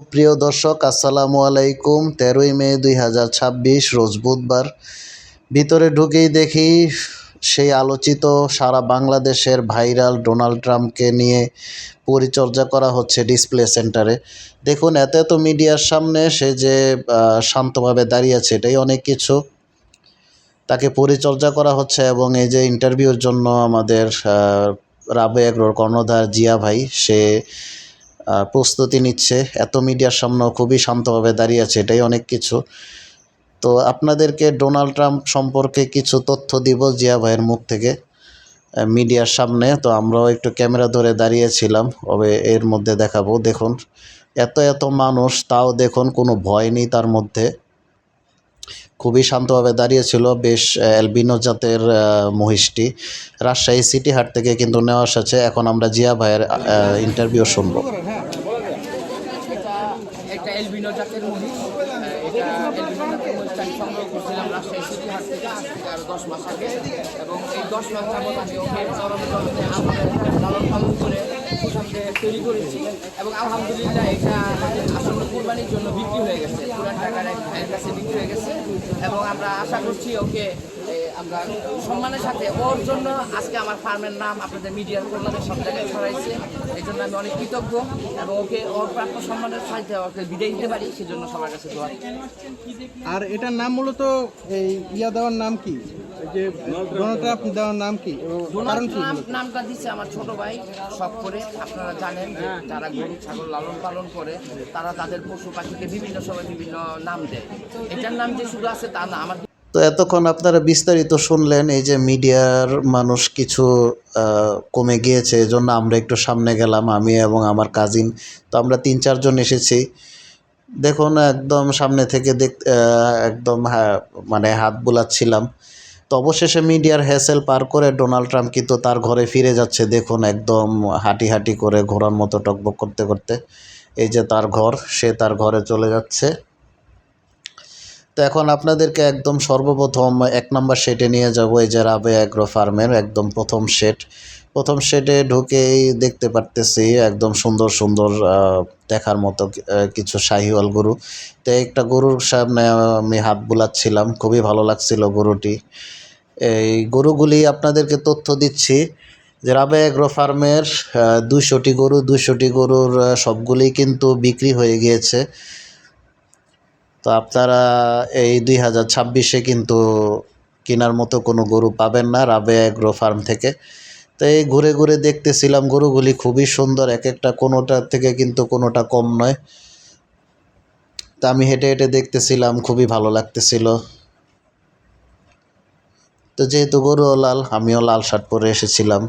প্রিয় দর্শক, আসসালামু আলাইকুম। 13ই মে 2026 রোজ বুধবার। ভিতরে ঢুকেই দেখি সেই আলোচিত সারা বাংলাদেশের ভাইরাল ডোনাল্ড ট্রাম্পকে নিয়ে পরিচর্যা করা হচ্ছে ডিসপ্লে সেন্টারে। দেখুন, এত এত মিডিয়ার সামনে সে যে শান্তভাবে দাঁড়িয়ে আছে, এটাই অনেক কিছু। তাকে পরিচর্যা করা হচ্ছে এবং এই যে ইন্টারভিউর জন্য আমাদের রাবে এগ্রোর কর্ণধার জিয়া ভাই, সে প্রস্তুতি নিচ্ছে। এত মিডিয়ার সামনেও খুবই শান্তভাবে দাঁড়িয়ে আছে, এটাই অনেক কিছু। তো আপনাদেরকে ডোনাল্ড ট্রাম্প সম্পর্কে কিছু তথ্য দিব জিয়া ভাইয়ের মুখ থেকে মিডিয়ার সামনে। তো আমরাও একটু ক্যামেরা ধরে দাঁড়িয়েছিলাম, তবে এর মধ্যে দেখাবো। দেখুন, এত এত মানুষ, তাও দেখুন কোনো ভয় নেই তার মধ্যে। খুবই শান্তভাবে দাঁড়িয়েছিল। বেশ অ্যালবিনো জাতের মহিষটি রাজশাহী সিটি হাট থেকে কিন্তু নেওয়া এসেছে। এখন আমরা জিয়া ভাইয়ের ইন্টারভিউ শুনবো। একটা অ্যালবিনো জাতের মহিষ। এটা অ্যালবিনো জাতের মহিষটা আমি সংগ্রহ করছিলাম রাজশাহী সিটি হাট থেকে আজ থেকে আরও 10 মাস আগে, এবং এই 10 মাস যাবত আমি ওকে চরমে চরমে লালন পালন করে সুষমে তৈরি করেছি, এবং আলহামদুলিল্লাহ এটা আসলে কুরবানির জন্য বিক্রি হয়ে গেছে, পুরান টাকার এক কাছে বিক্রি হয়ে গেছে। এবং আমরা আশা করছি ওকে আমরা সম্মানের সাথে, ওর জন্য আজকে আমার ফার্মের নাম আপনাদের মিডিয়ার কল্যাণে সব জায়গায় ছড়াইছে। এই জন্য আমি অনেক কৃতজ্ঞ, এবং ওকে ওর প্রাপ্য সম্মানের সাথে ওকে বিদায় দিতে পারি, সেজন্য সবার কাছে দোয়া। আর এটার নাম মূলত এই দেওয়ার নাম কি, যে ডোনাল্ড ট্রাম্প দেওয়ার নাম কি, ডোনাল্ড ট্রাম্প নামটা দিচ্ছে আমার ছোট ভাই শখ করে। আপনারা জানেন যে যারা গরু ছাগল লালন পালন করে তারা তাদের পশু পাখিকে বিভিন্ন সময় বিভিন্ন নাম দেয়। এটার নাম যে শুধু আছে তা না, আমার। তো এতক্ষণ আপনারা বিস্তারিত শুনলেন। এই যে মিডিয়ার মানুষ কিছু কমে গিয়েছে, এজন্য আমরা একটু সামনে গেলাম, আমি এবং আমার কাজিন। তো আমরা 3-4 জন এসেছি। দেখুন, একদম সামনে থেকে একদম মানে হাত বুলাচ্ছিলাম। তো অবশেষে মিডিয়ার হ্যাসেল পার করে ডোনাল্ড ট্রাম্প কিন্তু তার ঘরে ফিরে যাচ্ছে। দেখুন, একদম হাঁটি হাঁটি করে ঘোড়ার মতো টকবক করতে করতে এই যে তার ঘর, সে তার ঘরে চলে যাচ্ছে। তো এখন আপনাদেরকে একদম সর্বপ্রথম 1 নম্বর শেডে নিয়ে যাব। এই যে রাবে অ্যাগ্রো ফার্মের একদম প্রথম শেডে ঢুকেই দেখতে পারতেছি একদম সুন্দর সুন্দর দেখার মতো কিছু শাহিওয়াল গরু। তো একটা গরুর সামনে আমি হাত বুলাচ্ছিলাম, খুবই ভালো লাগছিল গরুটি। এই গরুগুলি আপনাদেরকে তথ্য দিচ্ছি যে রাবে অ্যাগ্রো ফার্মের 200টি গরুর সবগুলি কিন্তু বিক্রি হয়ে গিয়েছে। তো আপনারা এই 2026-এ কিন্তু কেনার মতো কোনো গরু পাবেন না রাবে অ্যাগ্রো ফার্ম থেকে। তো এই ঘুরে ঘুরে দেখতেছিলাম, গরুগুলি খুবই সুন্দর, এক একটা কোনোটার থেকে কিন্তু কোনোটা কম নয়। তা আমি হেঁটে হেঁটে দেখতেছিলাম, খুবই ভালো লাগতেছিল। তো যেহেতু গরুও লাল, আমিও লাল শার্ট পরে এসেছিলাম।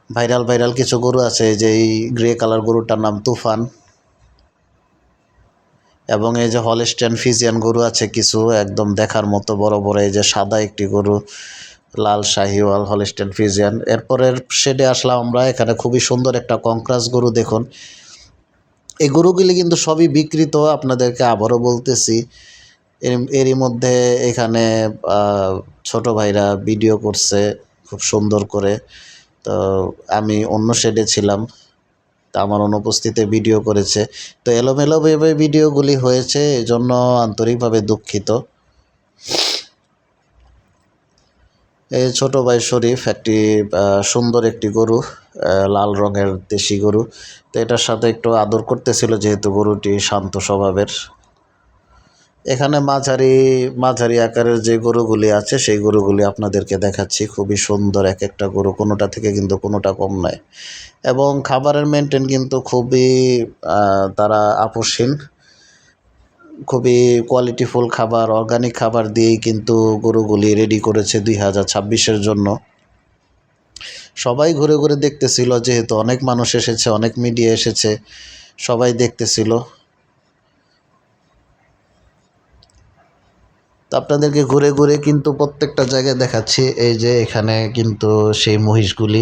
ভাইরাল কিছু গরু আছে, যে এই গ্রে কালার গরুটার নাম তুফান, এবং এই যে হলস্টাইন ফ্রিজিয়ান গরু আছে কিছু, একদম দেখার মতো বড় বড়। এই যে সাদা একটি গরু, লাল শাহিওয়াল হলস্টাইন ফ্রিজিয়ান। এরপরের শেডে আসলাম আমরা, এখানে খুবই সুন্দর একটা কংক্রাস গরু। দেখুন, এই গরুগুলি কিন্তু সবই বিক্রিত, আপনাদেরকে আবারও বলতেছি। এরই মধ্যে এখানে ছোট ভাইরা ভিডিও করছে খুব সুন্দর করে। তো আমি অন্য শেডে ছিলাম, তা আমার অনুপস্থিতিতে ভিডিও করেছে। তো এলোমেলোভাবে ভিডিওগুলি হয়েছে, এজন্য আন্তরিকভাবে দুঃখিত। এই ছোট ভাই শরীফ একটি সুন্দর একটি গরু, লাল রঙের দেশি গরু। তো এটার সাথে একটু আদর করতেছিল, যেহেতু গরুটি শান্ত স্বভাবের। এখানে মাঝারি আকারের যে গরুগুলি আছে সেই গরুগুলি আপনাদেরকে দেখাচ্ছি। খুবই সুন্দর এক একটা গরু, কোনোটা থেকে কিন্তু কোনোটা কম নয়। এবং খাবারের মেনটেন কিন্তু খুবই তারা আপোষহীন। খুবই কোয়ালিটিফুল খাবার, অর্গানিক খাবার দিয়েই কিন্তু গরুগুলি রেডি করেছে 2026-এর জন্য। সবাই ঘুরে ঘুরে দেখতেছিল, যেহেতু অনেক মানুষ এসেছে, অনেক মিডিয়া এসেছে, সবাই দেখতেছিল। তো আপনাদেরকে ঘুরে ঘুরে কিন্তু প্রত্যেকটা জায়গায় দেখাচ্ছি। এই যে এখানে কিন্তু সেই মহিষগুলি,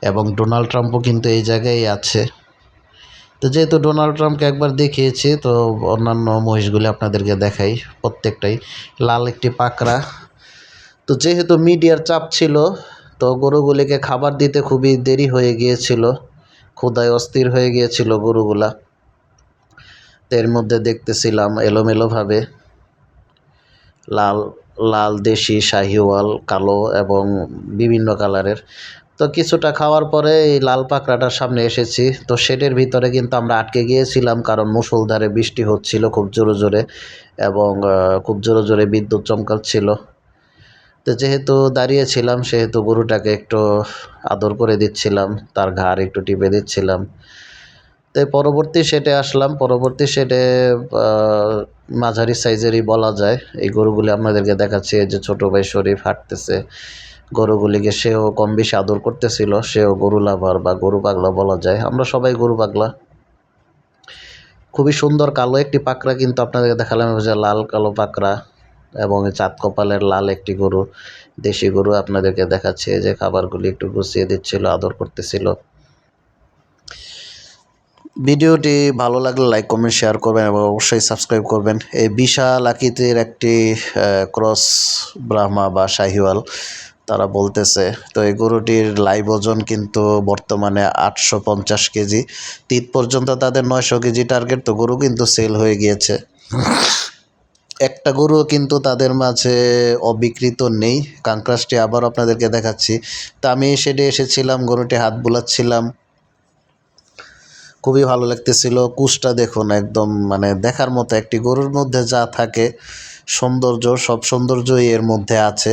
এবং ডোনাল্ড ট্রাম্পও কিন্তু এই জায়গায় আছে। তো যেহেতু ডোনাল্ড ট্রাম্পকে একবার দেখিয়েছি, তো অন্যান্য মহিষগুলি আপনাদেরকে দেখাই। প্রত্যেকটাই লাল একটি পাকড়া। তো যেহেতু মিডিয়ার চাপ ছিল, তো গরুগুলিকে খাবার দিতে খুবই দেরি হয়ে গিয়েছিল, ক্ষুধায় অস্থির হয়ে গিয়েছিল গরুগুলা। তো তো এর মধ্যে দেখতেছিলাম এলোমেলোভাবে লাল লাল দেশি শাহিওয়াল, কালো এবং বিভিন্ন কালারের। তো কিছুটা খাওয়ার পরে এই লাল পাকড়াটার সামনে এসেছি। তো শেডের ভিতরে কিন্তু আমরা আটকে গিয়েছিলাম, কারণ মুষলধারে বৃষ্টি হচ্ছিল খুব জোরে জোরে এবং খুব জোরে জোরে বিদ্যুৎ চমকাচ্ছিল। তো যেহেতু দাঁড়িয়েছিলাম সেহেতু গরুটাকে একটু আদর করে দিচ্ছিলাম, তার ঘাড় একটু টিপে দিচ্ছিলাম। তো পরবর্তী শেডে আসলাম। পরবর্তী শেডে মাঝারি সাইজেরই বলা যায়। এই গরুগুলি আপনাদেরকে দেখাচ্ছি। এই যে ছোট ভাই শরীফ হাঁটতেছে, গরুগুলিকে সেও কম বেশি আদর করতেছিল। সেও গরু লাভার বা গরু পাগলা বলা যায়। আমরা সবাই গরু পাগলা। খুবই সুন্দর কালো একটি পাকড়া কিন্তু আপনাদেরকে দেখালাম, যে লাল কালো পাকড়া এবং চাঁদ কপালের লাল একটি গরু, দেশি গরু আপনাদেরকে দেখাচ্ছে। যে খাবারগুলি একটু গুছিয়ে দিচ্ছিল, আদর করতেছিল। ভিডিওটি ভালো লাগলে লাইক কমেন্ট শেয়ার করবেন এবং অবশ্যই সাবস্ক্রাইব করবেন। এই বিশাল আকৃতির একটি ক্রস ব্রাহ্মা বা শাহিওয়াল তারা বলতেছে। তো এই গরুটির লাইভ ওজন কিন্তু বর্তমানে 850 কেজি। ঈদ পর্যন্ত তাদের 900 কেজি টার্গেট। তো গরু কিন্তু সেল হয়ে গিয়েছে। একটা গরুও কিন্তু তাদের মাঝে অবিকৃত নেই। কাঙ্ক্রাসটি আবার আপনাদেরকে দেখাচ্ছি। তো আমি শেডে এসেছিলাম, গরুটি হাত বুলাচ্ছিলাম, খুবই ভালো লাগতেছিল। কুচটা দেখুন, একদম মানে দেখার মতো। একটি গরুর মধ্যে যা থাকে সৌন্দর্য, সব সৌন্দর্যই এর মধ্যে আছে।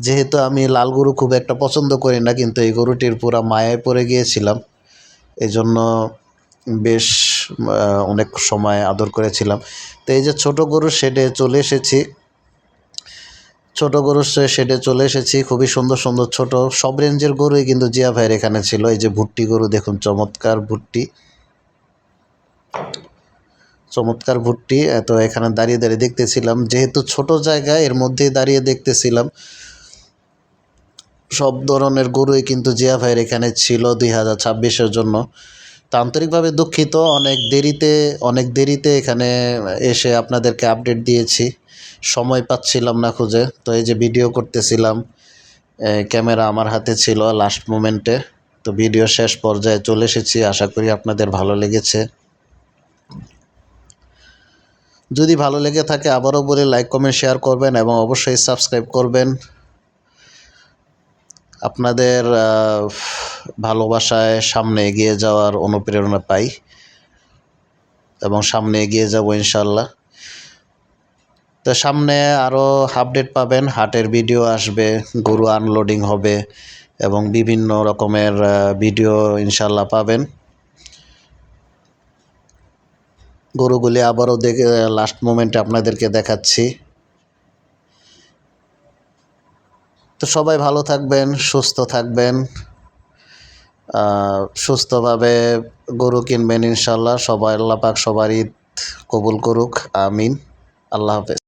যেহেতু আমি লাল গরু খুব একটা পছন্দ করি না, কিন্তু এই গরুটির পুরা মায়ায় পড়ে গিয়েছিলাম। এজন্য বেশ অনেক সময় আদর করেছিলাম। তো এই যে ছোট গরুর শেডে চলে এসেছি, ছোট গরুর শেডে চলে এসেছি। খুবই সুন্দর সুন্দর ছোট সব রেঞ্জের গরুই কিন্তু জিয়া ভাইয়ের এখানে ছিল। এই যে ভুট্টি গরু দেখুন, চমৎকার ভুট্টি, চমৎকার ভুট্টি। তো এখানে দাঁড়িয়ে দাঁড়িয়ে দেখতেছিলাম, যেহেতু ছোট জায়গা এর মধ্যেই দাঁড়িয়ে দেখতেছিলাম। সব ধরনের গরুই কিন্তু জিয়া ভাইয়ের এখানে ছিল 2026-এর জন্য। তো আন্তরিকভাবে দুঃখিত, অনেক দেরিতে এখানে এসে আপনাদেরকে আপডেট দিয়েছি। সময় পাচ্ছিলাম না খুঁজে। তো এই যে ভিডিও করতেছিলাম, ক্যামেরা আমার হাতে ছিল লাস্ট মোমেন্টে। তো ভিডিও শেষ পর্যায়ে চলে এসেছি। আশা করি আপনাদের ভালো লেগেছে। যদি ভালো লেগে থাকে আবারও বলে লাইক কমেন্ট শেয়ার করবেন এবং অবশ্যই সাবস্ক্রাইব করবেন। আপনাদের ভালোবাসায় সামনে এগিয়ে যাওয়ার অনুপ্রেরণা পাই এবং সামনে এগিয়ে যাব ইনশাল্লাহ। তো সামনে আরও আপডেট পাবেন, হাটের ভিডিও আসবে, গরু আনলোডিং হবে এবং বিভিন্ন রকমের ভিডিও ইনশাল্লাহ পাবেন। গরুগুলি আবারও দেখে লাস্ট মোমেন্টে আপনাদেরকে দেখাচ্ছি। তো সবাই ভালো থাকবেন, সুস্থ থাকবেন, সুস্থভাবে গরু কিনবেন ইনশাল্লাহ। সবাই আল্লাহ পাক সবার ঈদ কবুল করুক, আমিন। আল্লাহ হাফেজ।